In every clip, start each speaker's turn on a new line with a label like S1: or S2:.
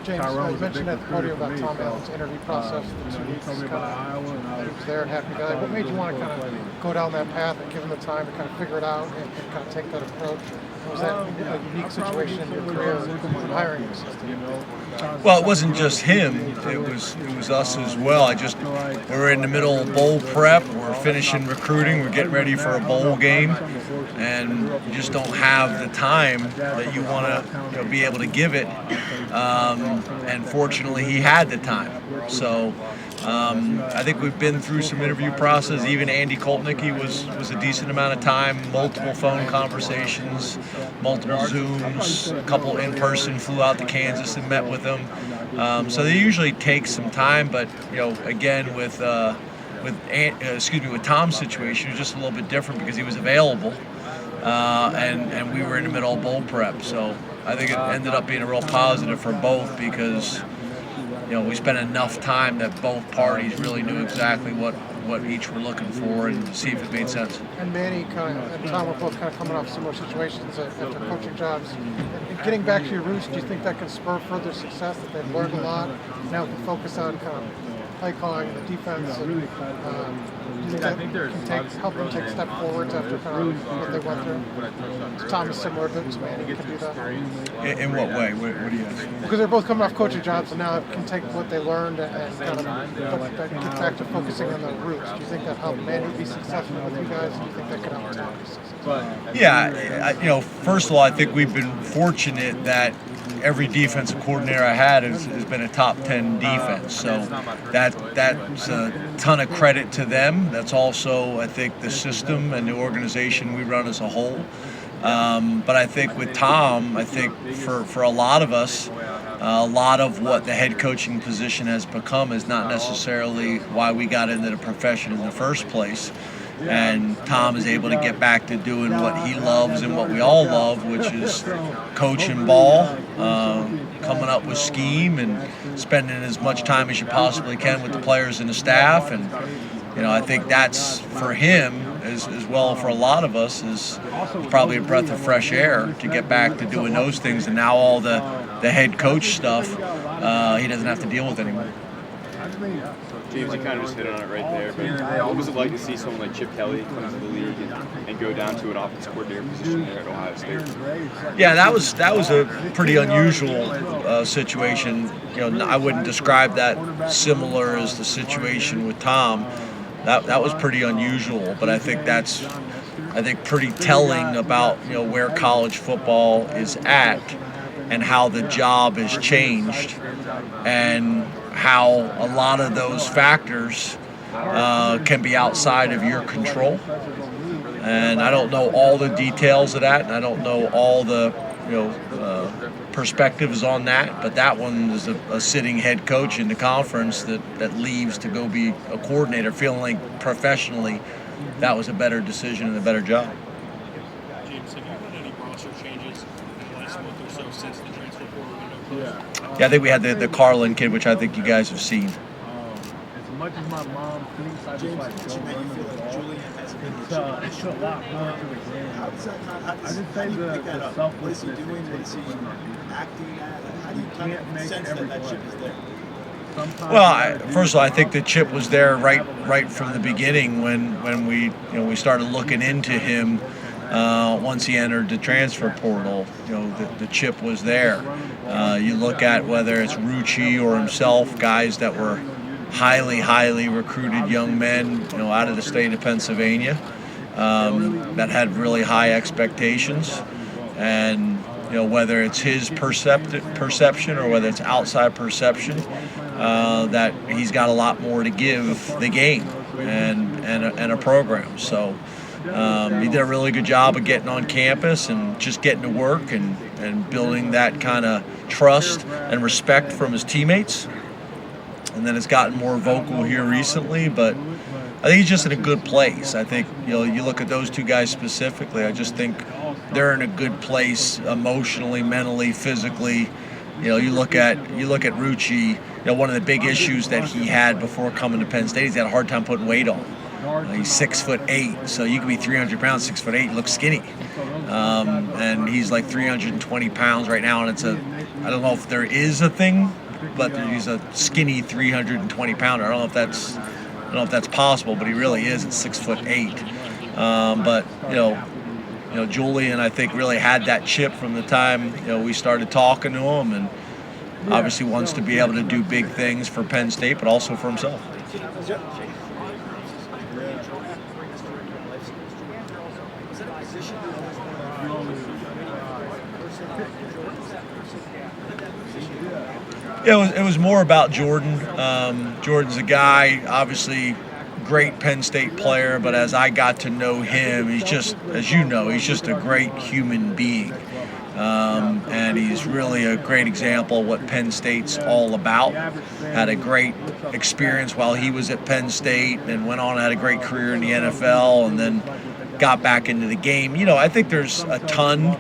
S1: James, you mentioned at the podium about Tom Allen's interview process, the 2 weeks, he was there and happy guy. What made you want to kind of go down that path and give him the time to kind of figure it out and kind of take that approach? Was that a unique situation in your career in hiring an assistant?
S2: Well, it wasn't just him; it was us as well. We're in the middle of bowl prep. We're finishing recruiting. We're getting ready for a bowl game, and you just don't have the time that you want to be able to give it. And fortunately, he had the time. So I think we've been through some interview process. Even Andy Koltnicki was a decent amount of time, multiple phone conversations, multiple Zooms, a couple in person, flew out to Kansas and met with them. So they usually take some time, but again with Tom's situation, it was just a little bit different because he was available, and we were in the middle of bowl prep. So I think it ended up being a real positive for both because we spent enough time that both parties really knew exactly what each were looking for and see if it made sense.
S1: And Manny and Tom were both kind of coming off similar situations after coaching jobs. And getting back to your roots, do you think that can spur further success, that they've learned a lot, now can focus on kind of play calling and the defense? And, do you think that can help them take a step forwards after kind of what they went through? Tom is similar to Manny, can do that.
S2: In what way? What do you ask?
S1: Because they're both coming off coaching jobs and now can take what they learned and kind of get back to focusing on the roots. Do you think that helped Manny be successful with you guys? Do you think that could help Tom be successful?
S2: Yeah, first of all, I think we've been fortunate that every defensive coordinator I had has been a top 10 defense. So that's a ton of credit to them. That's also, I think, the system and the organization we run as a whole. But I think with Tom, I think for a lot of us, a lot of what the head coaching position has become is not necessarily why we got into the profession in the first place. And Tom is able to get back to doing what he loves and what we all love, which is coaching ball, coming up with scheme, and spending as much time as you possibly can with the players and the staff. And I think that's for him as well for a lot of us is probably a breath of fresh air to get back to doing those things. And now all the head coach stuff he doesn't have to deal with anymore.
S3: James, you kind of just hit on it right there, but what was it like to see someone like Chip Kelly come into the league and go down to an offensive coordinator position there at Ohio State?
S2: Yeah, that was a pretty unusual situation. I wouldn't describe that similar as the situation with Tom. That was pretty unusual, but I think that's pretty telling about where college football is at and how the job has changed and how a lot of those factors can be outside of your control. And I don't know all the details of that, and I don't know all the perspectives on that, but that one is a sitting head coach in the conference that leaves to go be a coordinator, feeling like professionally that was a better decision and a better job.
S4: James, have you had any roster changes in the last month or so since the transfer portal window closed?
S2: Yeah, I think we had the Carlin kid, which I think you guys have seen.
S5: As much as my mom thinks I just like don't run the ball, it's a lot more to the game. I just say the selflessness.
S6: What is he acting at? How do you kind of sense that chip is there?
S2: Well, first of all, I think the chip was there right from the beginning when we started looking into him. Once he entered the transfer portal, the chip was there. You look at whether it's Rucci or himself, guys that were highly recruited young men, out of the state of Pennsylvania, that had really high expectations, and whether it's his perception or whether it's outside perception, that he's got a lot more to give the game and a program. So. He did a really good job of getting on campus and just getting to work and building that kind of trust and respect from his teammates. And then it's gotten more vocal here recently, but I think he's just in a good place. I think you look at those two guys specifically, I just think they're in a good place emotionally, mentally, physically. You look at Rucci, one of the big issues that he had before coming to Penn State, he's had a hard time putting weight on. He's 6'8", so you can be 300 pounds, 6'8", look skinny. And he's like 320 pounds right now, and it's a I don't know if there is a thing, but he's a skinny 320 pounder. I don't know if that's possible, but he really is at 6'8". But Julian, I think, really had that chip from the time we started talking to him, and obviously wants to be able to do big things for Penn State, but also for himself. It was more about Jordan. Jordan's a guy, obviously great Penn State player, but as I got to know him, he's just, as you know, he's just a great human being. And he's really a great example of what Penn State's all about. Had a great experience while he was at Penn State and went on and had a great career in the NFL and then got back into the game. I think there's a ton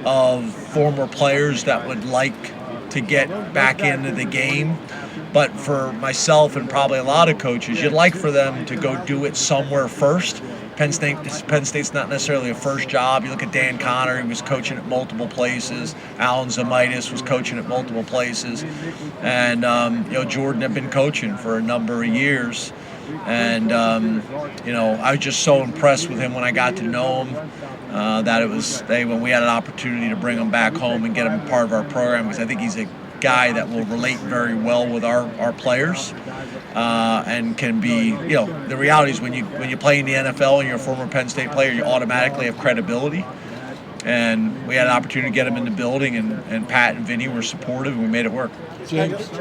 S2: of former players that would like to get back into the game. But for myself and probably a lot of coaches, you'd like for them to go do it somewhere first. Penn State's not necessarily a first job. You look at Dan Connor, he was coaching at multiple places. Alan Zamitis was coaching at multiple places. And, Jordan had been coaching for a number of years. And, I was just so impressed with him when I got to know him that it was when we had an opportunity to bring him back home and get him part of our program, because I think he's a guy that will relate very well with our players. And can be, the reality is when you play in the NFL and you're a former Penn State player, you automatically have credibility. And we had an opportunity to get him in the building, and Pat and Vinny were supportive, and we made it work.
S7: James.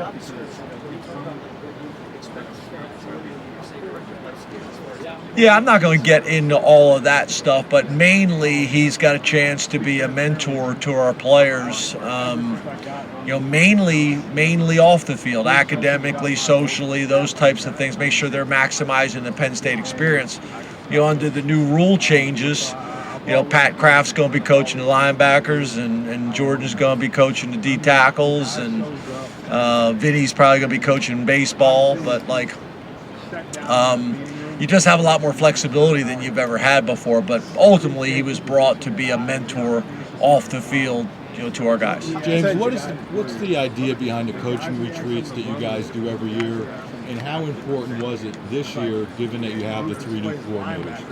S2: Yeah, I'm not going to get into all of that stuff, but mainly he's got a chance to be a mentor to our players. Mainly off the field, academically, socially, those types of things. Make sure they're maximizing the Penn State experience. Under the new rule changes, Pat Kraft's going to be coaching the linebackers, and Jordan's going to be coaching the D tackles, and Vinny's probably going to be coaching baseball. But you just have a lot more flexibility than you've ever had before. But ultimately, he was brought to be a mentor off the field, to our guys.
S7: James, what's the idea behind the coaching retreats that you guys do every year, and how important was it this year, given that you have the 3 new coordinators?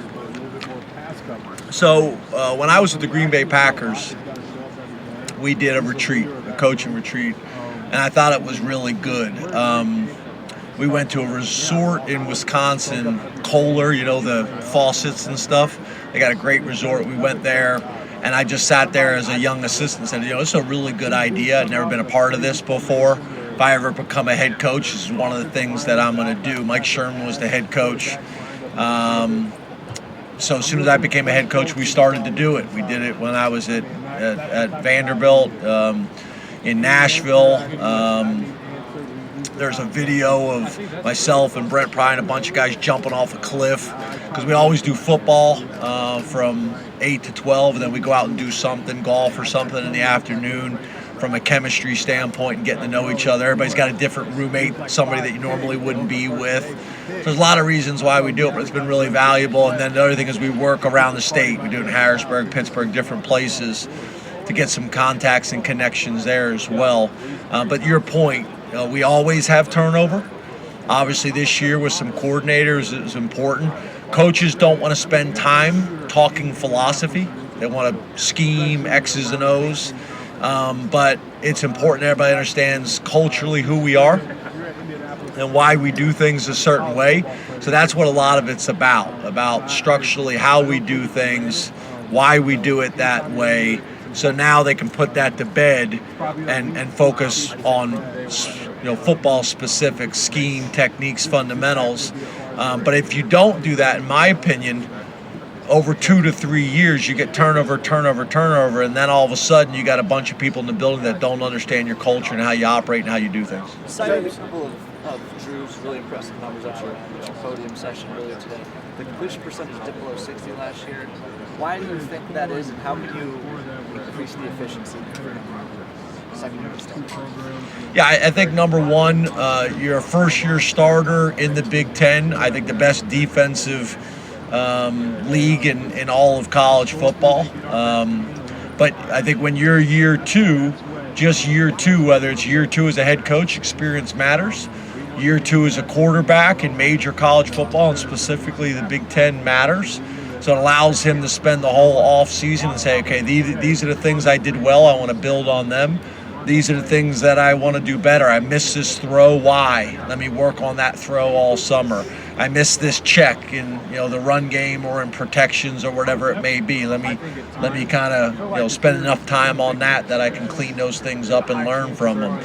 S2: So when I was with the Green Bay Packers, we did a coaching retreat, and I thought it was really good. We went to a resort in Wisconsin, Kohler, the faucets and stuff. They got a great resort. We went there, and I just sat there as a young assistant and said, this is a really good idea. I'd never been a part of this before. If I ever become a head coach, this is one of the things that I'm going to do. Mike Sherman was the head coach. So as soon as I became a head coach, we started to do it. We did it when I was at Vanderbilt, in Nashville. There's a video of myself and Brent Pry and a bunch of guys jumping off a cliff, because we always do football from 8 to 12, and then we go out and do something, golf or something in the afternoon, from a chemistry standpoint and getting to know each other. Everybody's got a different roommate, somebody that you normally wouldn't be with. There's a lot of reasons why we do it, but it's been really valuable. And then the other thing is we work around the state. We do it in Harrisburg, Pittsburgh, different places, to get some contacts and connections there as well. But your point, we always have turnover. Obviously this year with some coordinators is important. Coaches don't want to spend time talking philosophy. They want to scheme X's and O's. But it's important everybody understands culturally who we are and why we do things a certain way. So that's what a lot of it's about structurally how we do things, why we do it that way. So now they can put that to bed and focus on football specific scheme, techniques, fundamentals. But if you don't do that, in my opinion, over 2 to 3 years, you get turnover, and then all of a sudden you got a bunch of people in the building that don't understand your culture and how you operate and how you do things.
S8: Cited a couple of Drew's really impressive numbers at your podium session earlier today. The completion percentage dipped below 60 last year. Why do you think that is, and how can you increase the efficiency?
S2: Yeah, I think number one, you're a first-year starter in the Big Ten. I think the best defensive league in all of college football. But I think when you're year 2, just year 2, whether it's year 2 as a head coach, experience matters. Year 2 as a quarterback in major college football, and specifically the Big Ten, matters. So it allows him to spend the whole off season and say, okay, these are the things I did well. I want to build on them. These are the things that I want to do better. I missed this throw. Why? Let me work on that throw all summer. I missed this check in the run game or in protections or whatever it may be. Let me kind of spend enough time on that I can clean those things up and learn from them.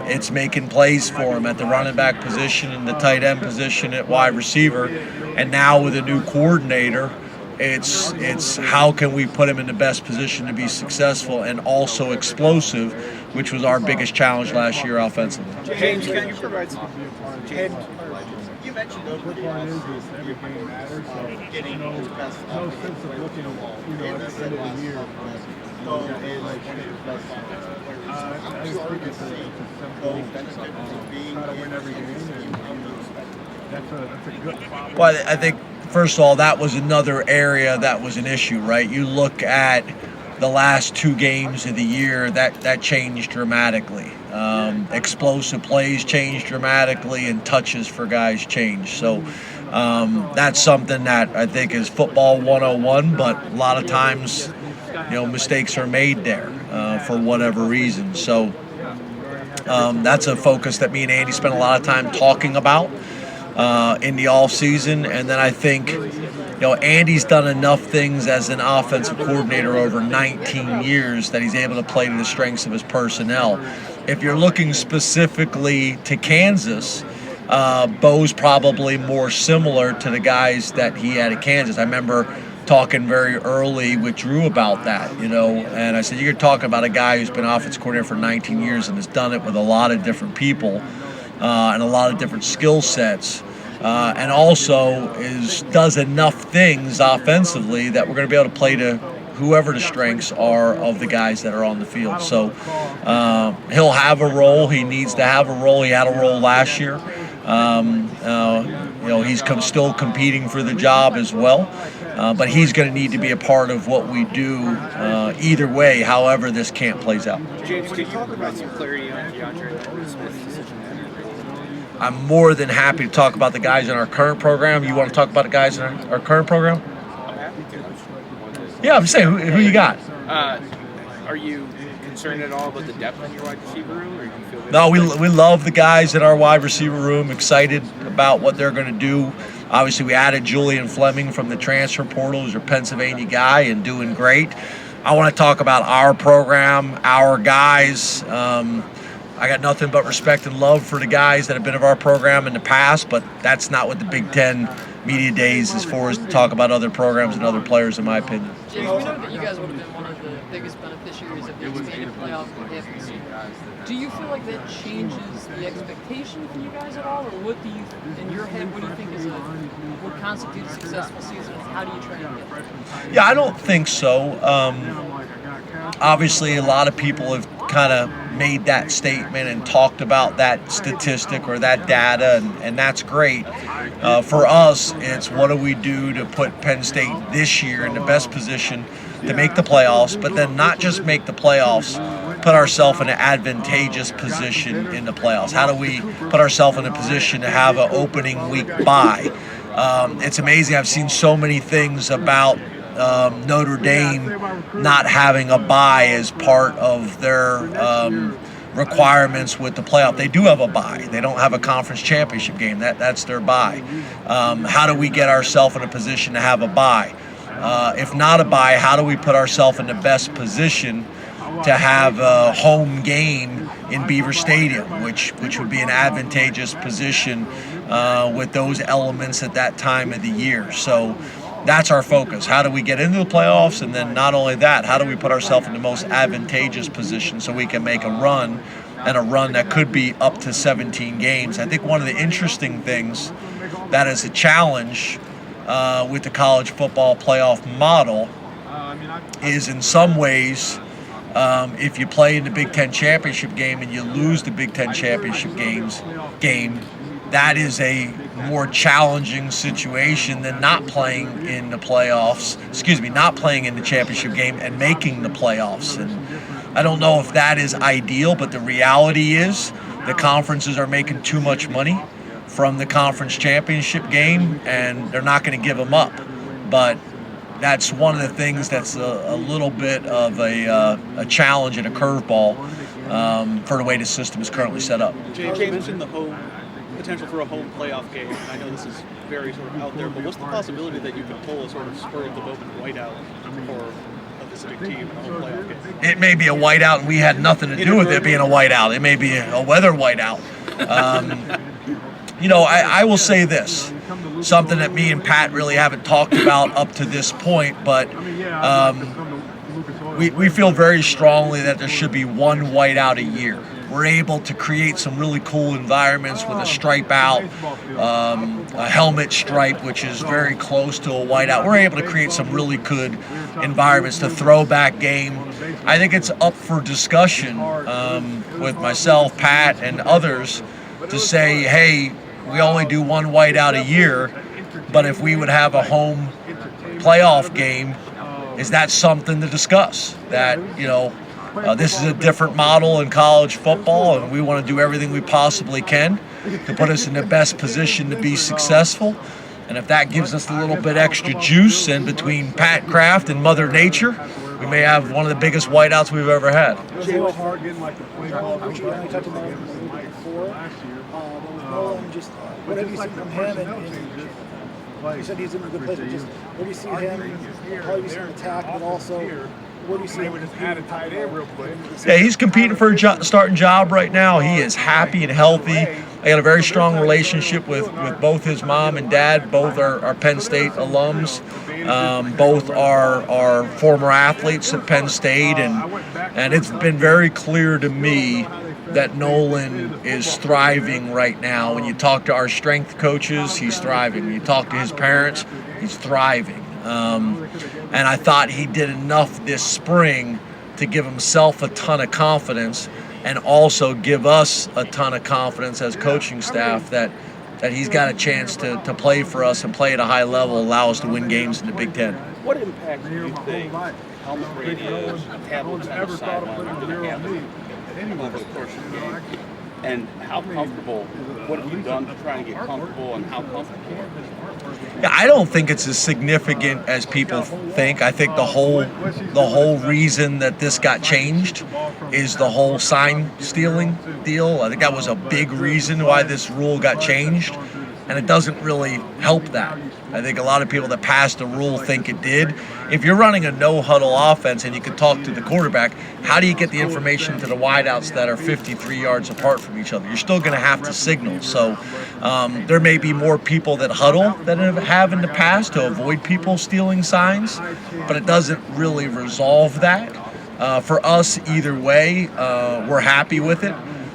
S2: It's making plays for him at the running back position and the tight end position at wide receiver, and now with a new coordinator, it's how can we put him in the best position to be successful and also explosive, which was our biggest challenge last year offensively.
S6: James, can you provide some?
S5: You mentioned the good part is every game matters. So
S6: Getting
S5: no
S6: his best
S5: sense of looking, at the end of the year. I just think it's a simple try to win every game, and that's a good problem.
S2: Well, I think first of all, that was another area that was an issue, right? You look at the last 2 games of the year, that changed dramatically. Explosive plays changed dramatically, and touches for guys changed. So that's something that I think is football 101, but a lot of times, mistakes are made there for whatever reason. So that's a focus that me and Andy spent a lot of time talking about in the off season. And then I think Andy's done enough things as an offensive coordinator over 19 years that he's able to play to the strengths of his personnel. If you're looking specifically to Kansas, Bo's probably more similar to the guys that he had at Kansas. I remember talking very early with Drew about that, and I said, you're talking about a guy who's been offensive coordinator for 19 years and has done it with a lot of different people and a lot of different skill sets, and also does enough things offensively that we're going to be able to play to whoever the strengths are of the guys that are on the field. So he'll have a role. He needs to have a role. He had a role last year. He's still competing for the job as well. But he's going to need to be a part of what we do either way, however this camp plays out.
S6: James, can you talk about some clarity on DeAndre Smith's decision?
S2: I'm more than happy to talk about the guys in our current program. You want to talk about the guys in our current program?
S6: I'm happy to.
S2: Yeah, I'm just saying, who you got?
S6: Are you concerned at all about the depth in your wide receiver room, or do you feel good?
S2: No, we love the guys in our wide receiver room, excited about what they're going to do. Obviously, we added Julian Fleming from the transfer portal, who's a Pennsylvania guy and doing great. I want to talk about our program, our guys. I got nothing but respect and love for the guys that have been of our program in the past, but that's not what the Big Ten media days is for, is to talk about other programs and other players, in my opinion.
S9: James, we know that you guys would have been one of the biggest beneficiaries of the expanded playoff if do you feel like that changes the expectation for you guys at all, or what do you, in your head, what do you think would constitute a successful season? How do you try and get there?
S2: Yeah, I don't think so. Obviously, a lot of people have kind of made that statement and talked about that statistic or that data, and that's great. For us, it's what do we do to put Penn State this year in the best position to make the playoffs, but then not just make the playoffs, put ourselves in an advantageous position in the playoffs. How do we put ourselves in a position to have an opening week bye? It's amazing. I've seen so many things about Notre Dame not having a bye as part of their requirements with the playoff. They do have a bye. They don't have a conference championship game. That's their bye. How do we get ourselves in a position to have a bye? If not a bye, how do we put ourselves in the best position to have a home game in Beaver Stadium, which would be an advantageous position with those elements at that time of the year. So that's our focus. How do we get into the playoffs? And then not only that, how do we put ourselves in the most advantageous position so we can make a run, and a run that could be up to 17 games. I think one of the interesting things that is a challenge with the college football playoff model is, in some ways, if you play in the Big Ten championship game and you lose the Big Ten championship game, that is a more challenging situation than not playing in the playoffs. Not playing in the championship game and making the playoffs. And I don't know if that is ideal, but the reality is the conferences are making too much money from the conference championship game, and they're not going to give them up. But that's one of the things that's a little bit of a challenge and a curveball for the way the system is currently set up.
S4: James, you mentioned the home potential for a home playoff game. I know this is very sort of out there, but what's the possibility that you could pull a sort of spur of the moment whiteout for a visiting team in a home playoff game?
S2: It may be a whiteout, and we had nothing to do with it being a whiteout. It may be a weather whiteout. I will say this, something that me and Pat really haven't talked about up to this point, but we feel very strongly that there should be one whiteout a year. We're able to create some really cool environments with a stripe out, a helmet stripe, which is very close to a whiteout. We're able to create some really good environments, the throwback game. I think it's up for discussion with myself, Pat, and others to say, hey, we only do one whiteout a year, but if we would have a home playoff game, is that something to discuss? That, this is a different model in college football, and we want to do everything we possibly can to put us in the best position to be successful. And if that gives us a little bit extra juice, and between Pat Kraft and Mother Nature, we may have one of the biggest whiteouts we've ever had.
S6: What have you seen from him? And you said he's in a good place. Just what do you see him? How do you see him attack, but also what do you see him?
S2: Yeah, he's competing for a starting job right now. He is happy and healthy. I got a very strong relationship with both his mom and dad. Both are Penn State alums. Both are former athletes at Penn State, and it's been very clear to me that Nolan is thriving right now. When you talk to our strength coaches, he's thriving. When you talk to his parents, he's thriving. And I thought he did enough this spring to give himself a ton of confidence, and also give us a ton of confidence as coaching staff that he's got a chance to play for us and play at a high level, allow us to win games in the Big Ten.
S4: What impact do you think helmet radios, tablets on the sideline are going to have over the course of the game? And how comfortable, what have you done to try and get comfortable, and how comfortable are you?
S2: Yeah, I don't think it's as significant as people think. I think the whole reason that this got changed is the whole sign stealing deal. I think that was a big reason why this rule got changed, and it doesn't really help that. I think a lot of people that passed the rule think it did. If you're running a no-huddle offense and you can talk to the quarterback, how do you get the information to the wideouts that are 53 yards apart from each other? You're still going to have to signal. So there may be more people that huddle than have in the past to avoid people stealing signs, but it doesn't really resolve that. For us, either way, we're happy with it.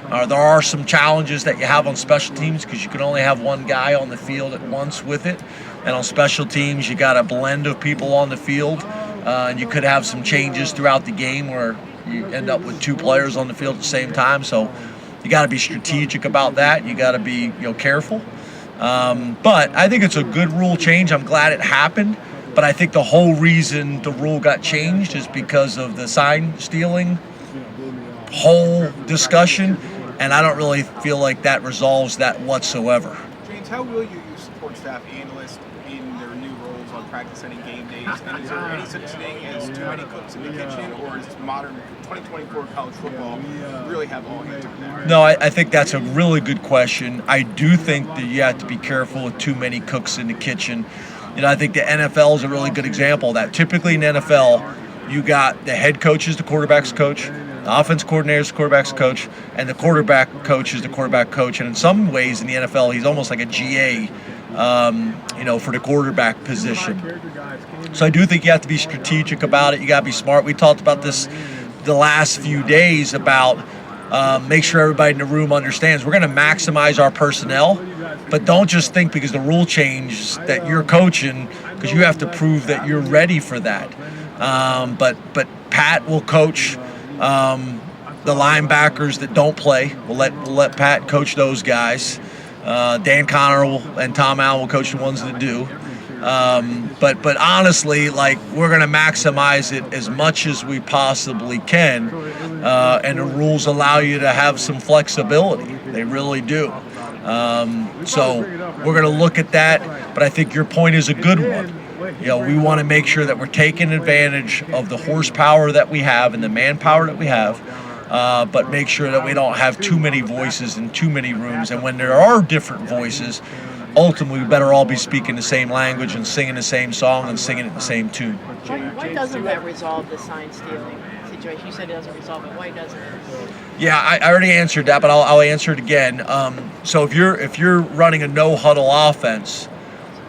S2: There are some challenges that you have on special teams because you can only have one guy on the field at once with it. And on special teams, you got a blend of people on the field. And you could have some changes throughout the game where you end up with two players on the field at the same time. So you got to be strategic about that. You got to be careful. But I think it's a good rule change. I'm glad it happened. But I think the whole reason the rule got changed is because of the sign stealing whole discussion. And I don't really feel like that resolves that whatsoever.
S10: James, how will you use support staff analysts in their new roles on practice and game days? And is there any such thing as too many cooks in the kitchen, or is modern 2024 college football really have all hands on deck?
S2: No, I think that's a really good question. I do think that you have to be careful with too many cooks in the kitchen. I think the NFL is a really good example of that. Typically in the NFL, you got the head coach is the quarterback's coach, the offense coordinator is the quarterback's coach, and the quarterback coach is the quarterback coach. And in some ways in the NFL, he's almost like a GA, for the quarterback position. So I do think you have to be strategic about it. You got to be smart. We talked about this the last few days about make sure everybody in the room understands we're going to maximize our personnel, but don't just think because the rule changed that you're coaching, because you have to prove that you're ready for that. But Pat will coach the linebackers that don't play. We'll let Pat coach those guys. Dan Connor and Tom Allen will coach the ones that do. But honestly, we're going to maximize it as much as we possibly can. and the rules allow you to have some flexibility. They really do. So we're going to look at that, but I think your point is a good one. We want to make sure that we're taking advantage of the horsepower that we have and the manpower that we have, but make sure that we don't have too many voices in too many rooms. And when there are different voices, ultimately we better all be speaking the same language and singing the same song and singing it the same tune.
S11: Why doesn't that resolve the sign stealing situation? You said it doesn't resolve it. Why doesn't it?
S2: Yeah, I already answered that, but I'll answer it again. So if you're running a no huddle offense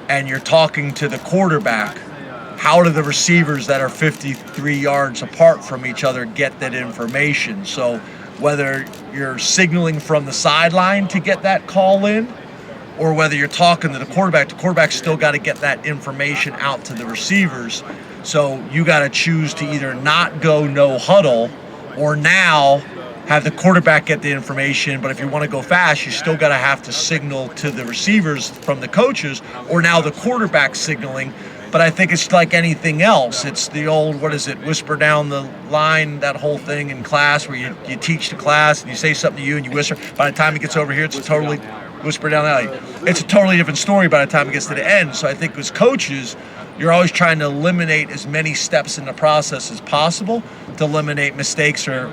S2: and you're talking to the quarterback, how do the receivers that are 53 yards apart from each other get that information? So whether you're signaling from the sideline to get that call in, or whether you're talking to the quarterback's still got to get that information out to the receivers. So you got to choose to either not go no huddle, or now have the quarterback get the information. But if you want to go fast, you still got to have to signal to the receivers from the coaches, or now the quarterback signaling. But I think it's like anything else. It's the old, whisper down the line, that whole thing in class where you teach the class and you say something to you and you whisper. By the time it gets over here, it's totally whisper down the alley. It's a totally different story by the time it gets to the end. So I think as coaches, you're always trying to eliminate as many steps in the process as possible to eliminate mistakes or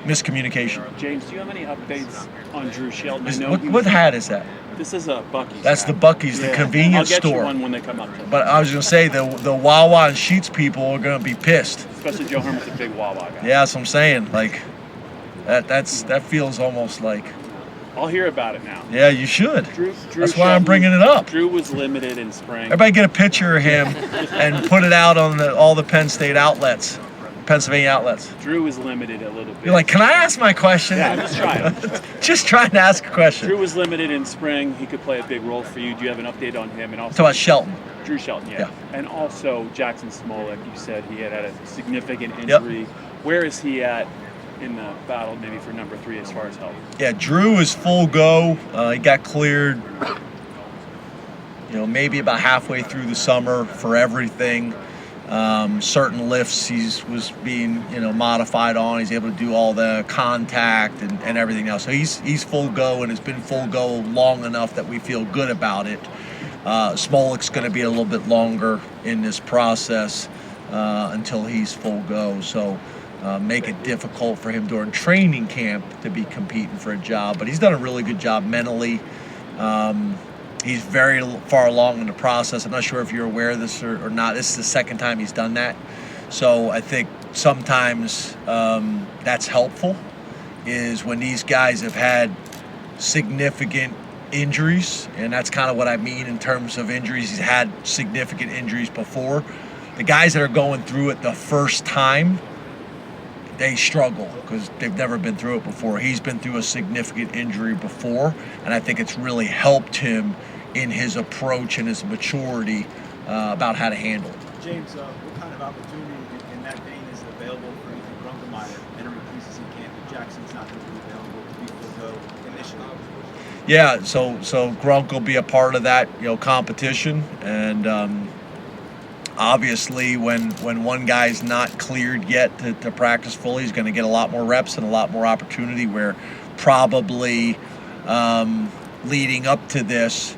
S2: miscommunication.
S12: James, do you have any updates on Drew Shelton?
S2: What hat is that?
S12: This is a Buc-ee's.
S2: That's the Buc-ee's, the convenience store.
S12: I'll get you one when they come up.
S2: But I was going to say, the Wawa and Sheetz people are going to be pissed.
S12: Especially Joe Herman's a big Wawa guy.
S2: Yeah, that's what I'm saying. Like, that feels almost like...
S12: I'll hear about it now.
S2: Yeah, you should.
S12: Drew
S2: that's why I'm bringing it up.
S12: Drew was limited in spring.
S2: Everybody get a picture of him and put it out on all the Penn State outlets. Pennsylvania outlets.
S12: Drew was limited a little bit.
S2: You're like, can I ask my question?
S12: Yeah, just trying.
S2: Just trying to ask a question.
S12: Drew was limited in spring. He could play a big role for you. Do you have an update on him? And also,
S2: talk about Shelton.
S12: Drew Shelton, yeah. And also Jackson Smolik. You said he had a significant injury. Yep. Where is he at in the battle, maybe for number 3 as far as health?
S2: Yeah, Drew is full go. He got cleared, maybe about halfway through the summer for everything. Certain lifts was being modified on. He's able to do all the contact and everything else. So he's full go and has been full go long enough that we feel good about it. Smolik's going to be a little bit longer in this process until he's full go. So make it difficult for him during training camp to be competing for a job. But he's done a really good job mentally. He's very far along in the process. I'm not sure if you're aware of this or not. This is the second time he's done that. So I think sometimes that's helpful, is when these guys have had significant injuries, and that's kind of what I mean in terms of injuries. He's had significant injuries before. The guys that are going through it the first time, they struggle because they've never been through it before. He's been through a significant injury before, and I think it's really helped him in his approach and his maturity about how to handle it.
S13: James, what kind of opportunity in that vein is available for Ethan Grunkemeyer entering preseason camp if Jackson's not going to be available to be full go initially?
S2: Yeah, so Grunk will be a part of that competition, and obviously when one guy's not cleared yet to practice fully, he's going to get a lot more reps and a lot more opportunity, where probably leading up to this,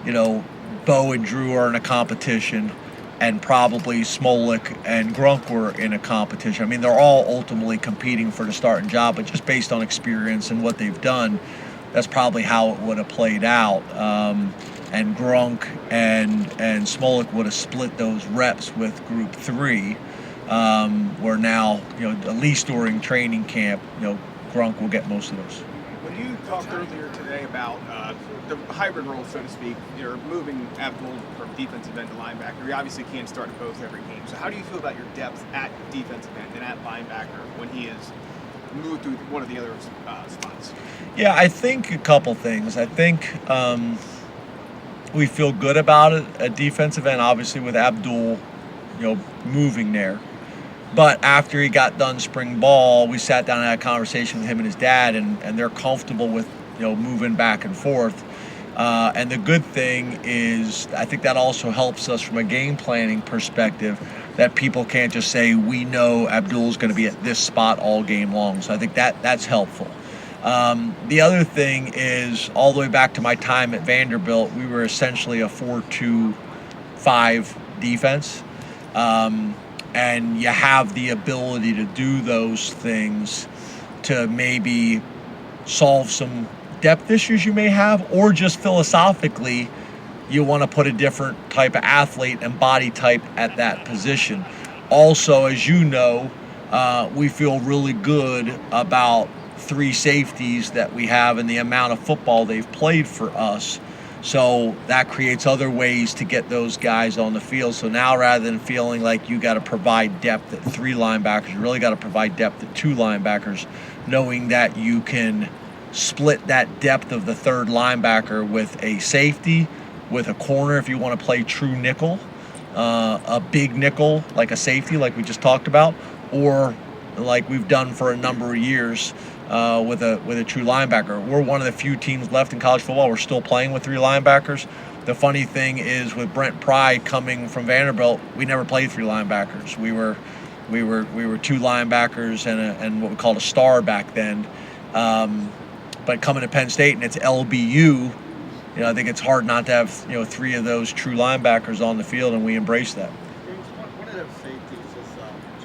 S2: Bo and Drew are in a competition, and probably Smolik and Grunk were in a competition. I mean, they're all ultimately competing for the starting job, but just based on experience and what they've done, that's probably how it would have played out. And Grunk and Smolik would have split those reps with Group 3, where now, at least during training camp, Grunk will get most of those.
S10: When you talked earlier today about the hybrid role, so to speak, you're moving Abdul from defensive end to linebacker. You obviously can't start at both every game. So how do you feel about your depth at defensive end and at linebacker when he is moved to one of the other spots?
S2: Yeah, I think a couple things. I think we feel good about it at defensive end, obviously with Abdul, moving there. But after he got done spring ball, we sat down and had a conversation with him and his dad, and they're comfortable with moving back and forth. And the good thing is, I think that also helps us from a game planning perspective, that people can't just say, we know Abdul's going to be at this spot all game long. So I think that's helpful. The other thing is, all the way back to my time at Vanderbilt, we were essentially a 4-2-5 defense. And you have the ability to do those things to maybe solve some depth issues you may have, or just philosophically, you want to put a different type of athlete and body type at that position. Also, as you know, we feel really good about 3 safeties that we have and the amount of football they've played for us. So that creates other ways to get those guys on the field. So now, rather than feeling like you got to provide depth at 3 linebackers, you really got to provide depth at 2 linebackers, knowing that you can split that depth of the 3rd linebacker with a safety, with a corner if you want to play true nickel, a big nickel like a safety like we just talked about, or like we've done for a number of years with a true linebacker. We're one of the few teams left in college football. We're still playing with 3 linebackers. The funny thing is, with Brent Pry coming from Vanderbilt, we never played 3 linebackers. We were 2 linebackers and what we called a star back then. But coming to Penn State and it's LBU, I think it's hard not to have 3 of those true linebackers on the field, and we embrace that.
S14: One of their safeties is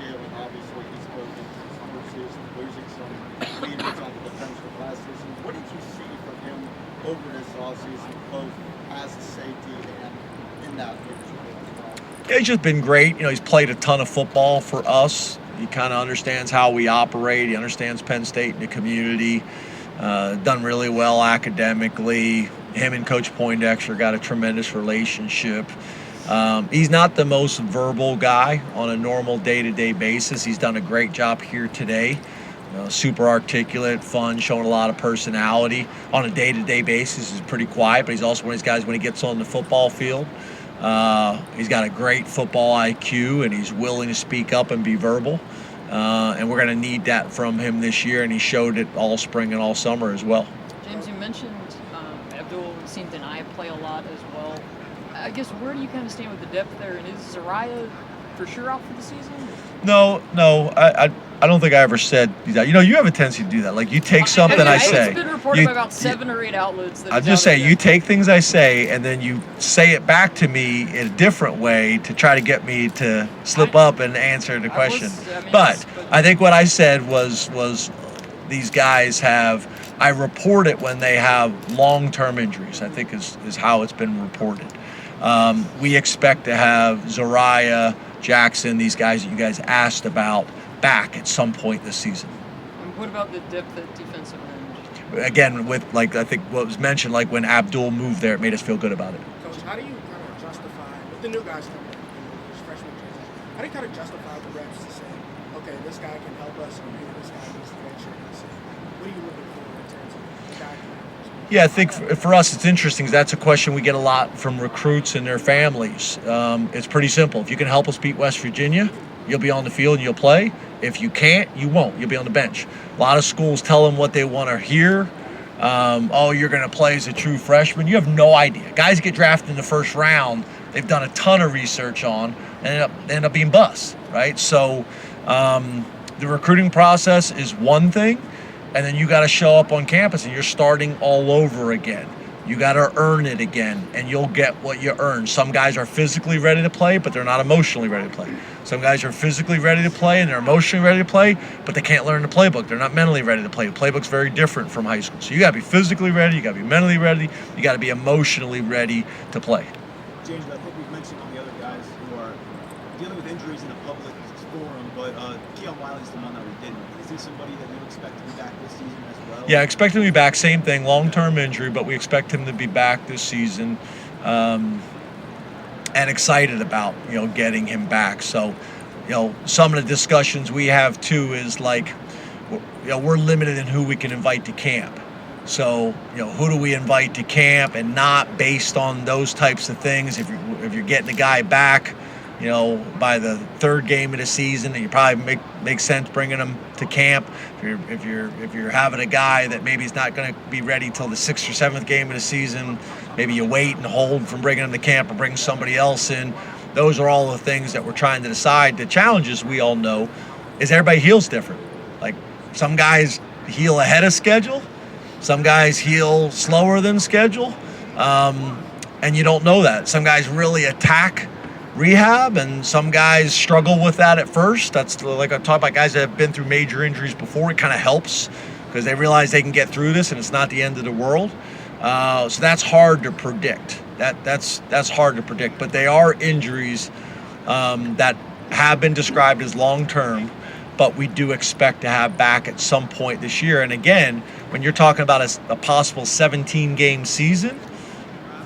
S14: Jalen. Obviously, he's spoken this season, losing some leaders on the defensive last season. What did you see from him over this offseason, both as a safety and in that leadership as well?
S2: Yeah, he's just been great. He's played a ton of football for us. He kind of understands how we operate. He understands Penn State and the community. Done really well academically. Him and Coach Poindexter got a tremendous relationship. He's not the most verbal guy on a normal day-to-day basis. He's done a great job here today. Super articulate, fun, showing a lot of personality. On a day-to-day basis, he's pretty quiet, but he's also one of these guys when he gets on the football field. He's got a great football IQ, and he's willing to speak up and be verbal. And we're going to need that from him this year, and he showed it all spring and all summer as well.
S9: James, you mentioned Abdul seemed to deny play a lot as well. I guess, where do you kind of stand with the depth there? And is Zariah for sure out for the season?
S2: No, I don't think I ever said that. You have a tendency to do that. Like, you take something I say.
S9: It's been reported by about 7 or 8 outlets.
S2: I'm just saying, you take things I say and then you say it back to me in a different way to try to get me to slip up and answer the question. But I think what I said was these guys I report it when they have long-term injuries, I think is how it's been reported. We expect to have Zariah, Jackson, these guys that you guys asked about, back at some point this season.
S9: And what about the depth at defensive end?
S2: Again, with I think what was mentioned, like when Abdul moved there, it made us feel good about it.
S15: Coach, how do you kind of justify, with the new guys coming in, this freshman transition, how do you kind of justify the reps to say, okay, this guy can help us, or maybe this guy needs to make sure he's safe? What are you looking for in terms of the guy?
S2: Yeah, I think for us it's interesting. That's a question we get a lot from recruits and their families. It's pretty simple. If you can help us beat West Virginia, you'll be on the field and you'll play. If you can't, you won't. You'll be on the bench. A lot of schools tell them what they want to hear. You're going to play as a true freshman. You have no idea. Guys get drafted in the first round, they've done a ton of research on, and end up being busts, right? So the recruiting process is one thing, and then you got to show up on campus and you're starting all over again. You got to earn it again, and you'll get what you earn. Some guys are physically ready to play, but they're not emotionally ready to play. Some guys are physically ready to play, and they're emotionally ready to play, but they can't learn the playbook. They're not mentally ready to play. The playbook's very different from high school. So you got to be physically ready. You got to be mentally ready. You got to be emotionally ready to play.
S13: James, I think we've mentioned all the other guys who are dealing with injuries in a public forum, but Keon Wiley's the one that we didn't. Is he somebody that you expect to be back this season as well?
S2: Yeah, expect him to be back. Same thing, long-term injury, but we expect him to be back this season, and excited about getting him back. So, some of the discussions we have too is like, we're limited in who we can invite to camp. So, who do we invite to camp, and not based on those types of things. If you're getting a guy back, by the 3rd game of the season, and you probably makes sense bringing him to camp. If you're having a guy that maybe is not going to be ready till the 6th or 7th game of the season, maybe you wait and hold from bringing him to camp or bring somebody else in. Those are all the things that we're trying to decide. The challenges, we all know, is everybody heals different. Like, some guys heal ahead of schedule, some guys heal slower than schedule, and you don't know that. Some guys really attack rehab, and some guys struggle with that at first. That's like I talk about guys that have been through major injuries before. It kind of helps because they realize they can get through this and it's not the end of the world. So that's hard to predict. That's hard to predict. But they are injuries that have been described as long-term, but we do expect to have back at some point this year. And again, when you're talking about a possible 17-game season,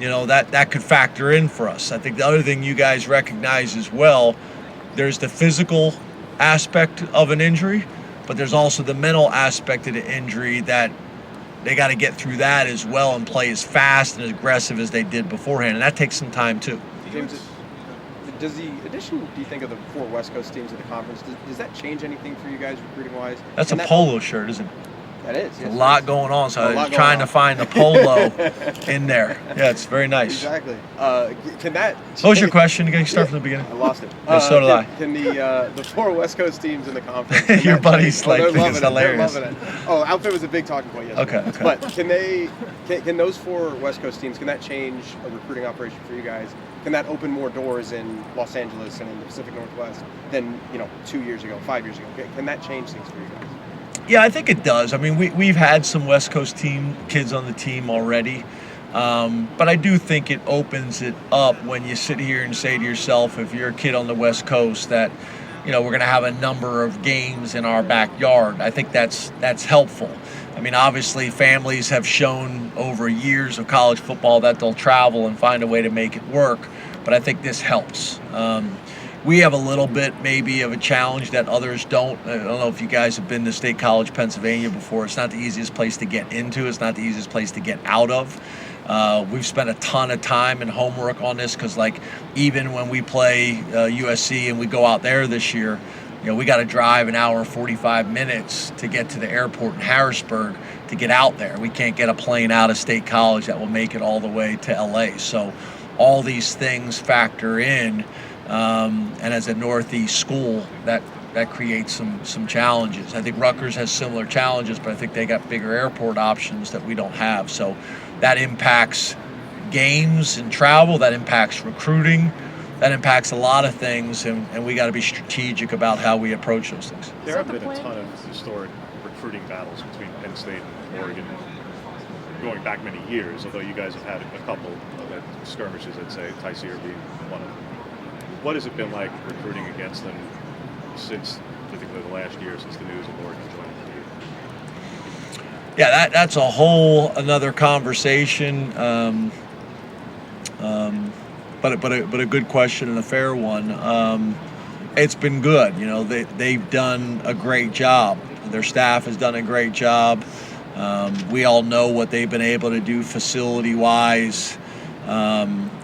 S2: you know, that could factor in for us. I think the other thing you guys recognize as well, there's the physical aspect of an injury, but there's also the mental aspect of the injury that they got to get through that as well and play as fast and as aggressive as they did beforehand. And that takes some time too.
S16: James, does the addition, do you think, of the 4 West Coast teams of the conference, does that change anything for you guys recruiting-wise?
S2: That's a polo shirt, isn't it?
S16: That is.
S2: Yes, a lot going on, so I was trying to find the polo in there. Yeah, it's very nice.
S16: Exactly. Can that...
S2: What was your question? Can you start from the beginning?
S16: I lost it.
S2: So did I.
S16: Can the 4 West Coast teams in the conference...
S2: Your buddy's like,
S16: it's
S2: hilarious.
S16: They're loving it. Oh, outfit was a big talking point yesterday.
S2: Okay.
S16: But can those 4 West Coast teams, can that change a recruiting operation for you guys? Can that open more doors in Los Angeles and in the Pacific Northwest than, 2 years ago, 5 years ago? Can that change things for you guys?
S2: Yeah, I think it does. I mean, we've had some West Coast kids on the team already, but I do think it opens it up when you sit here and say to yourself, if you're a kid on the West Coast, that we're going to have a number of games in our backyard. I think that's helpful. I mean, obviously, families have shown over years of college football that they'll travel and find a way to make it work, but I think this helps. We have a little bit maybe of a challenge that others don't. I don't know if you guys have been to State College, Pennsylvania before. It's not the easiest place to get into. It's not the easiest place to get out of. We've spent a ton of time and homework on this because, like, even when we play USC and we go out there this year, we got to drive an hour and 45 minutes to get to the airport in Harrisburg to get out there. We can't get a plane out of State College that will make it all the way to LA. So all these things factor in. And as a Northeast school, that creates some challenges. I think Rutgers has similar challenges, but I think they got bigger airport options that we don't have. So that impacts games and travel, that impacts recruiting, that impacts a lot of things, and we got to be strategic about how we approach those things.
S17: There have been a ton of historic recruiting battles between Penn State and Oregon going back many years, although you guys have had a couple of skirmishes, I'd say, Tyseer being one of them. What has it been like recruiting against them since, particularly the last year, since the news of Oregon joining the league?
S2: Yeah, that's a whole another conversation. But a good question and a fair one. It's been good. They've done a great job. Their staff has done a great job. We all know what they've been able to do facility-wise.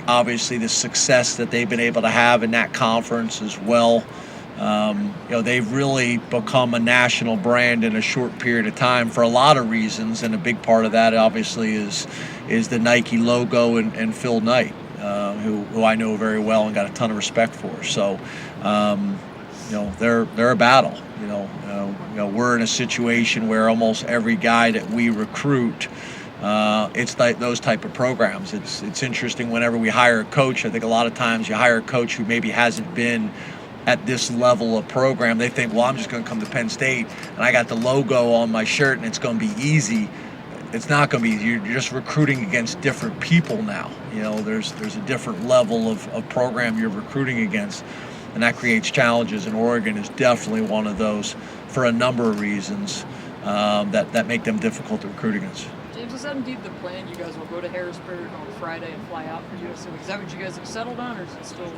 S2: Obviously, the success that they've been able to have in that conference as well. They've really become a national brand in a short period of time for a lot of reasons, and a big part of that obviously is the Nike logo and Phil Knight, who I know very well and got a ton of respect for. So, they're a battle. We're in a situation where almost every guy that we recruit. It's like those type of programs. It's interesting whenever we hire a coach. I think a lot of times you hire a coach who maybe hasn't been at this level of program. They think, well, I'm just going to come to Penn State and I got the logo on my shirt and it's going to be easy. It's not going to be easy. You're just recruiting against different people now. There's a different level of program you're recruiting against, and that creates challenges. And Oregon is definitely one of those for a number of reasons that make them difficult to recruit against.
S9: James, is that indeed the plan? You guys will go to Harrisburg on Friday and fly out for USC. Is that what you guys have settled on, or is it still?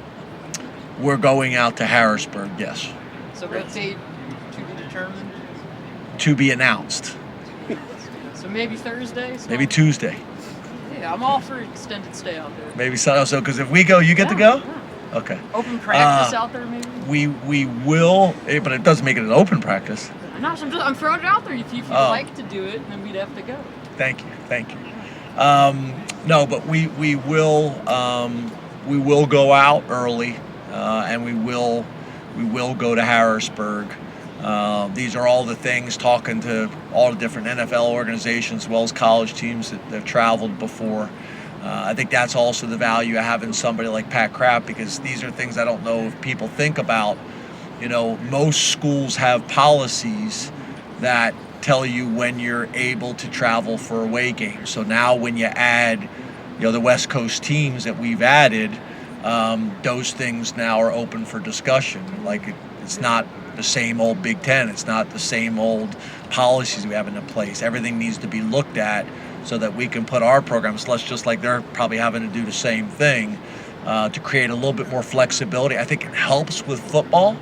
S2: We're going out to Harrisburg, yes.
S9: So what date to be determined?
S2: To be announced.
S9: So maybe Thursday?
S2: Maybe Tuesday.
S9: Yeah, I'm all for extended stay out there.
S2: Maybe so, because if we go, you get to go? Okay.
S9: Open practice out there, maybe?
S2: We will, but it doesn't make it an open practice.
S9: No, I'm throwing it out there. If you'd like to do it, then we'd have to go.
S2: Thank you. No, but we will go out early, and we will go to Harrisburg. These are all the things, talking to all the different NFL organizations as well as college teams that have traveled before. I think that's also the value of having somebody like Pat Kraft, because these are things I don't know if people think about. Most schools have policies that tell you when you're able to travel for away games. So now when you add, the West Coast teams that we've added, those things now are open for discussion. Like it's not the same old Big Ten. It's not the same old policies we have in place. Everything needs to be looked at so that we can put our programs, just like they're probably having to do the same thing, to create a little bit more flexibility. I think it helps with football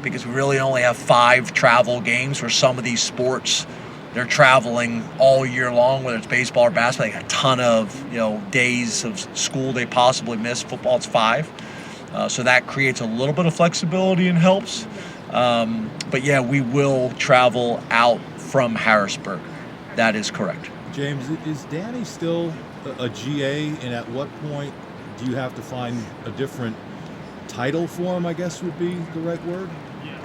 S2: because we really only have 5 travel games, where some of these sports, they're traveling all year long, whether it's baseball or basketball. They got a ton of days of school they possibly miss. Football, it's 5. So that creates a little bit of flexibility and helps. But yeah, we will travel out from Harrisburg. That is correct.
S7: James, is Danny still a GA, and at what point do you have to find a different title for him, I guess would be the right word?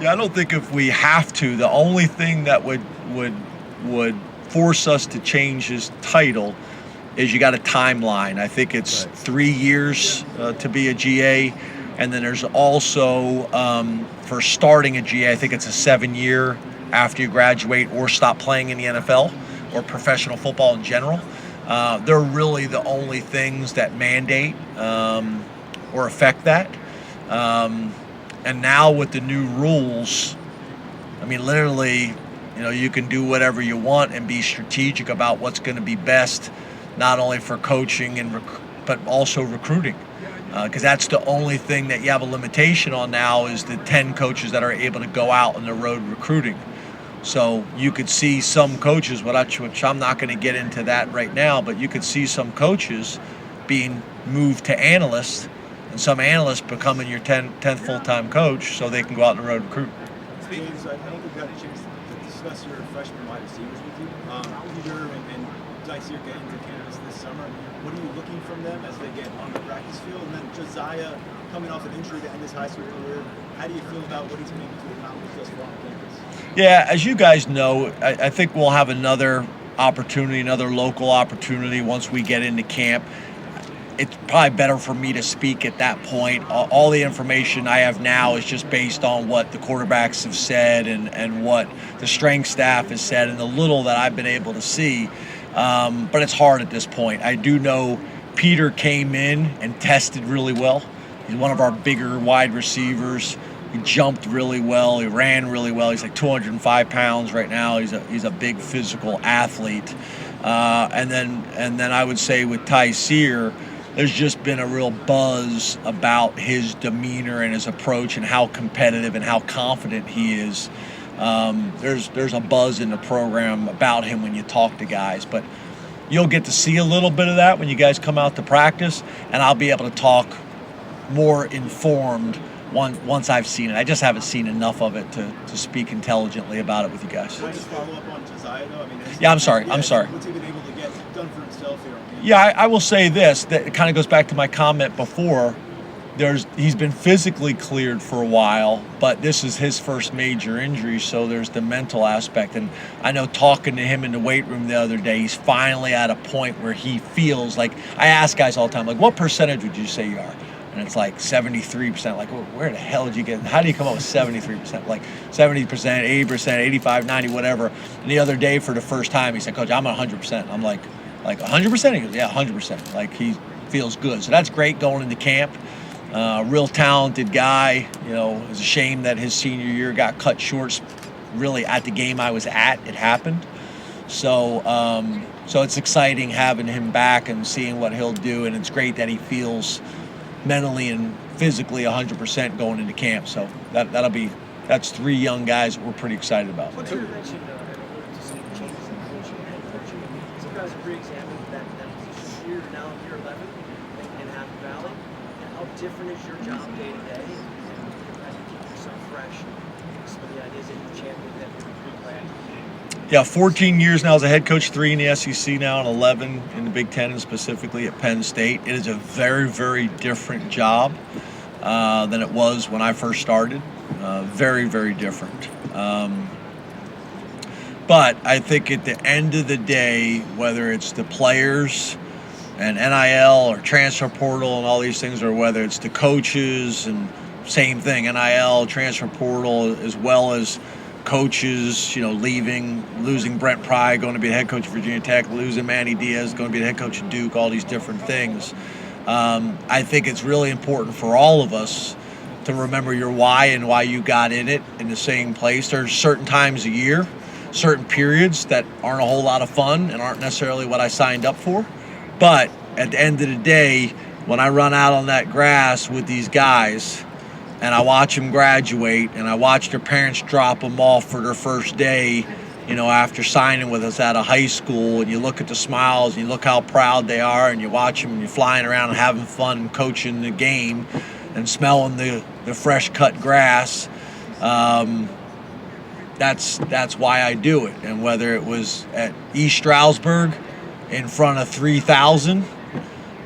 S2: Yeah, I don't think if we have to. The only thing that would force us to change his title is you got a timeline. I think it's 3 years to be a GA, and then there's also for starting a GA, I think it's a 7-year after you graduate or stop playing in the NFL or professional football in general. They're really the only things that mandate or affect that. And now with the new rules, I mean, literally, you can do whatever you want and be strategic about what's going to be best, not only for coaching but also recruiting. Because that's the only thing that you have a limitation on now is the 10 coaches that are able to go out on the road recruiting. So you could see some coaches, which I'm not going to get into that right now, but you could see some coaches being moved to analysts, and some analysts becoming your 10th full-time coach so they can go out on the road and recruit.
S13: James, I don't think we got a chance to discuss your freshman wide receivers with you. Peter and Dice are getting to campus this summer. What are you looking from them as they get on the practice field? And then Josiah, coming off an injury to end his high school career, how do you feel about what he's been able to accomplish thus far on campus?
S2: Yeah, as you guys know, I think we'll have another local opportunity once we get into camp. It's probably better for me to speak at that point. All the information I have now is just based on what the quarterbacks have said and what the strength staff has said and the little that I've been able to see. But it's hard at this point. I do know Peter came in and tested really well. He's one of our bigger wide receivers. He jumped really well. He ran really well. He's like 205 pounds right now. He's a big physical athlete. And then I would say with Tyseer, there's just been a real buzz about his demeanor and his approach and how competitive and how confident he is. There's a buzz in the program about him when you talk to guys, but you'll get to see a little bit of that when you guys come out to practice, and I'll be able to talk more informed once I've seen it. I just haven't seen enough of it to speak intelligently about it with you guys.
S13: Can I just follow up on Josiah, though?
S2: Yeah, I'm sorry.
S13: What's he been able to get done for himself here?
S2: Yeah, I will say this, that it kind of goes back to my comment before. He's been physically cleared for a while, but this is his first major injury, so there's the mental aspect. And I know talking to him in the weight room the other day, he's finally at a point where he feels like, I ask guys all the time, like, what percentage would you say you are? And it's like 73%. Like, well, where the hell did you get? How do you come up with 73%? Like 70%, 80%, 85, 90, whatever. And the other day, for the first time, he said, Coach, I'm 100%. I'm like 100%? He goes, yeah, 100%. Like, he feels good. So that's great going into camp. Real talented guy. It's a shame that his senior year got cut short. Really, at the game I was at, it happened. So it's exciting having him back and seeing what he'll do. And it's great that he feels mentally and physically 100% going into camp. So that's 3 young guys that we're pretty excited about.
S6: What's your reaction to seeing changes in coaching and coaching? Some guys have re-examined that position here, now year 11 in Happy Valley.
S13: how different is your job day to day? How do you keep yourself fresh? Some of the ideas that you've championed that you're glad.
S2: Yeah, 14 years now as a head coach, 3 in the SEC now, and 11 in the Big Ten, and specifically at Penn State. It is a very, very different job than it was when I first started. Very, very different. But I think at the end of the day, whether it's the players and NIL or transfer portal and all these things, or whether it's the coaches and same thing, NIL, transfer portal, as well as coaches, losing Brent Pry, going to be the head coach of Virginia Tech, losing Manny Diaz, going to be the head coach of Duke, all these different things. I think it's really important for all of us to remember your why and why you got in it in the same place. There's certain times a year, certain periods that aren't a whole lot of fun and aren't necessarily what I signed up for. But at the end of the day, when I run out on that grass with these guys and I watch them graduate and I watch their parents drop them off for their first day, after signing with us out of high school, and you look at the smiles and you look how proud they are, and you watch them and you're flying around and having fun coaching the game and smelling the fresh cut grass, that's why I do it. And whether it was at East Stroudsburg in front of 3,000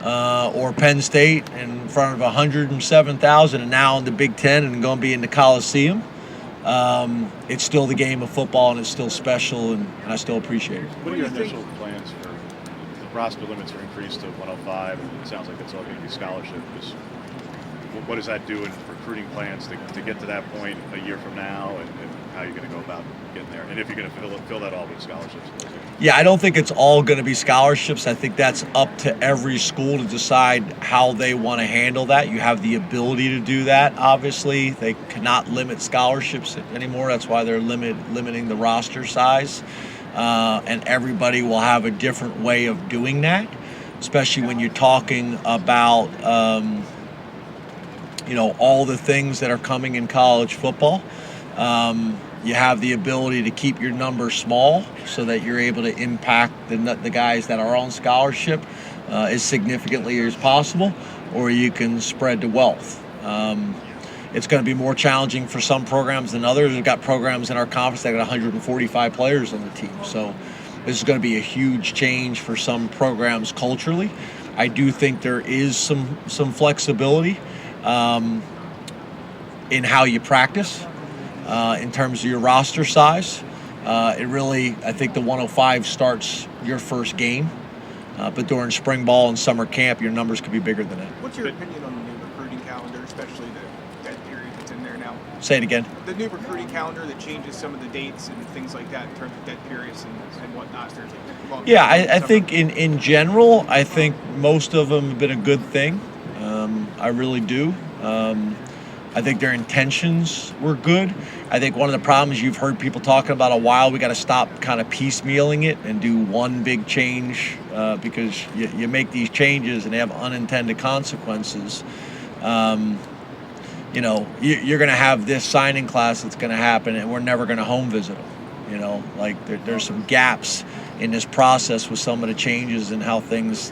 S2: or Penn State in front of 107,000, and now in the Big Ten and going to be in the Coliseum, it's still the game of football, and it's still special, and I still appreciate it.
S17: What are your initial plans for the roster limits are increased to 105, and it sounds like it's all going to be scholarship. What does that do in recruiting plans to get to that point a year from now, and how you're going to go about getting there, and if you're going to fill that all with scholarships?
S2: Yeah, I don't think it's all going to be scholarships. I think that's up to every school to decide how they want to handle that. You have the ability to do that, obviously. They cannot limit scholarships anymore. That's why they're limiting the roster size. And everybody will have a different way of doing that, especially when you're talking about, all the things that are coming in college football. You have the ability to keep your numbers small so that you're able to impact the guys that are on scholarship as significantly as possible, or you can spread the wealth. It's going to be more challenging for some programs than others. We've got programs in our conference that got 145 players on the team. So this is going to be a huge change for some programs culturally. I do think there is some flexibility in how you practice. In terms of your roster size, I think the 105 starts your first game, but during spring ball and summer camp, your numbers could be bigger than that.
S10: What's your opinion on the new recruiting calendar, especially the dead period that's in there now?
S2: Say it again.
S10: The new recruiting calendar that changes some of the dates and things like that in terms of dead periods and whatnot.
S2: Yeah, I think in general, I think most of them have been a good thing. I really do. I think their intentions were good. I think one of the problems you've heard people talking about a while, we got to stop kind of piecemealing it and do one big change because you make these changes and they have unintended consequences. You're going to have this signing class that's going to happen, and we're never going to home visit them. There's some gaps in this process with some of the changes and how things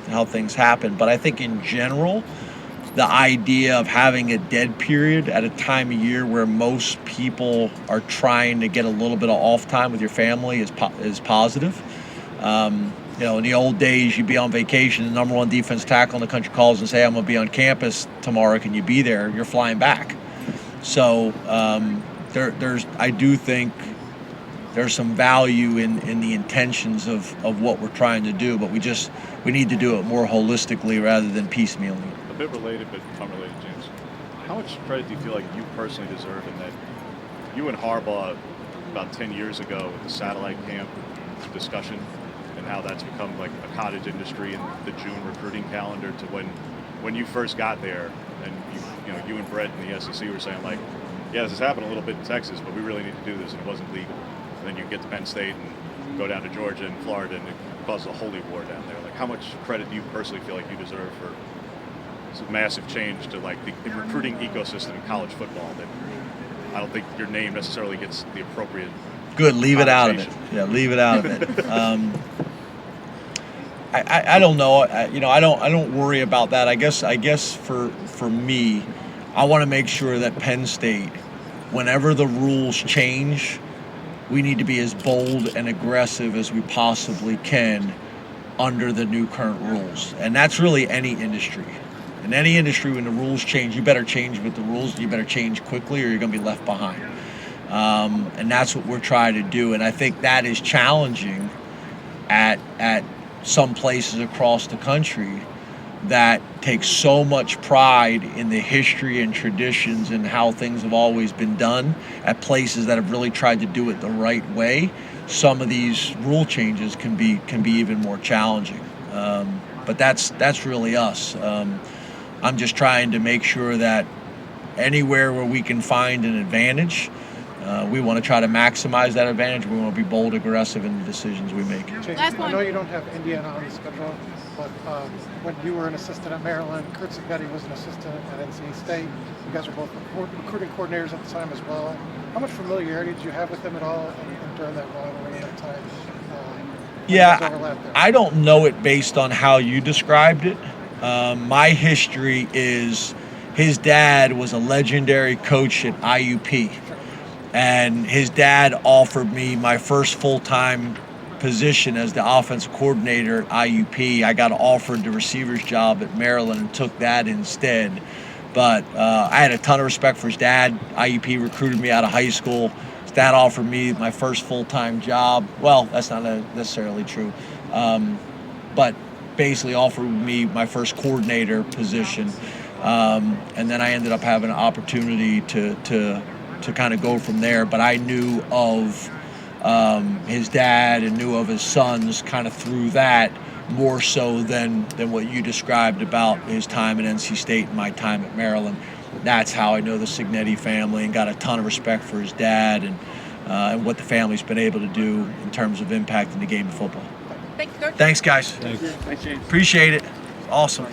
S2: happen. But I think in general, the idea of having a dead period at a time of year where most people are trying to get a little bit of off time with your family is positive. In the old days, you'd be on vacation, the number one defense tackle in the country calls and say, I'm going to be on campus tomorrow, can you be there? You're flying back. So I do think there's some value in the intentions of what we're trying to do, but we need to do it more holistically rather than piecemealing.
S17: A bit related, but unrelated, James. How much credit do you feel like you personally deserve in that you and Harbaugh about 10 years ago with the satellite camp discussion and how that's become like a cottage industry and the June recruiting calendar to when you first got there and you and Brett in the SEC were saying like, yeah, this has happened a little bit in Texas, but we really need to do this and it wasn't legal. And then you get to Penn State and go down to Georgia and Florida and it causes a holy war down there. Like how much credit do you personally feel like you deserve for some massive change to like the recruiting ecosystem in college football that I don't think your name necessarily gets the appropriate.
S2: Good, leave it out of it. Yeah, leave it out of it. I don't know. I don't worry about that. I guess for me, I want to make sure that Penn State, whenever the rules change, we need to be as bold and aggressive as we possibly can under the new current rules. And that's really any industry. In any industry, when the rules change, you better change with the rules. You better change quickly or you're going to be left behind. And that's what we're trying to do. And I think that is challenging at some places across the country that take so much pride in the history and traditions and how things have always been done. At places that have really tried to do it the right way, some of these rule changes can be even more challenging. But that's really us. I'm just trying to make sure that anywhere where we can find an advantage, we want to try to maximize that advantage. We want to be bold, aggressive in the decisions we make.
S1: James, I know you don't have Indiana on the schedule, but when you were an assistant at Maryland, Kurt Zagetti was an assistant at NC State. You guys were both recruiting coordinators at the time as well. How much familiarity did you have with him at all and during that rivalry at that time?
S2: Yeah, I don't know it based on how you described it. My history is his dad was a legendary coach at IUP. And his dad offered me my first full-time position as the offensive coordinator at IUP. I got offered the receiver's job at Maryland and took that instead. But I had a ton of respect for his dad. IUP recruited me out of high school. His dad offered me my first full-time job. Well, that's not necessarily true. But basically offered me my first coordinator position. And then I ended up having an opportunity to kind of go from there, but I knew of his dad and knew of his sons kind of through that more so than what you described about his time at NC State and my time at Maryland. That's how I know the Cignetti family and got a ton of respect for his dad and what the family's been able to do in terms of impacting the game of football.
S11: Thanks, Coach.
S2: Thanks, guys.
S12: Thanks, James.
S2: Appreciate it. Awesome.